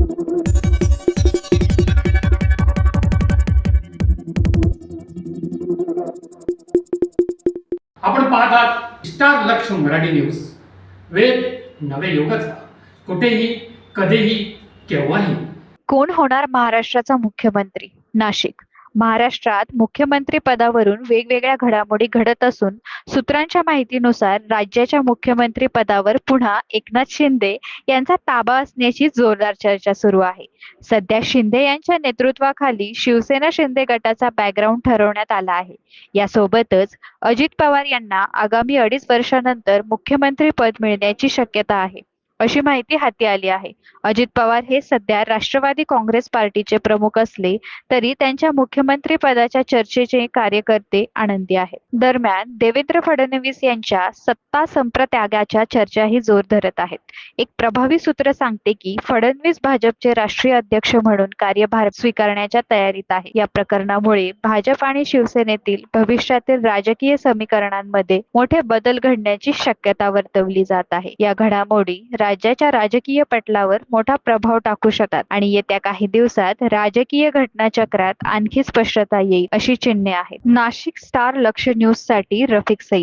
आपण पाहत आहात स्टार लक्ष मराठी न्यूज. वेद नवे युगाचा, कुठेही कधीही केव्हाही. कोण होणार महाराष्ट्राचा मुख्यमंत्री? नाशिक. महाराष्ट्रात मुख्यमंत्री पदावरून वेगवेगळ्या घडामोडी घडत असून सूत्रांच्या माहितीनुसार राज्याच्या मुख्यमंत्री पदावर पुन्हा एकनाथ शिंदे यांचा ताबा असण्याची जोरदार चर्चा सुरू आहे. सध्या शिंदे यांच्या नेतृत्वाखाली शिवसेना शिंदे गटाचा बॅकग्राऊंड ठरवण्यात आला आहे. यासोबतच अजित पवार यांना आगामी 2.5 वर्षानंतर मुख्यमंत्री पद मिळण्याची शक्यता आहे, अशी माहिती हाती आली आहे. अजित पवार हे सध्या राष्ट्रवादी काँग्रेस पार्टीचे प्रमुख असले तरी त्यांच्या मुख्यमंत्री पदाच्या चर्चेचे कार्यकर्ते आनंदी आहेत. दरम्यान देवेंद्र फडणवीस यांच्या सत्ता संप्रत्यागाच्या चर्चाही जोर धरत आहेत. एक प्रभावी सूत्र सांगते की फडणवीस भाजपचे राष्ट्रीय अध्यक्ष म्हणून कार्यभार स्वीकारण्याच्या तयारीत आहे. या प्रकरणामुळे भाजप आणि शिवसेनेतील भविष्यातील राजकीय समीकरणांमध्ये मोठे बदल घडण्याची शक्यता वर्तवली जात आहे. या घडामोडी राज्याच्या राजकीय पटलावर मोठा प्रभाव टाकू शकतात आणि येत्या काही दिवसात राजकीय घटनाचक्रात आणखी स्पष्टता येईल अशी चिन्हे आहेत. नाशिक स्टार लक्ष न्यूज साठी रफिक सय्यद.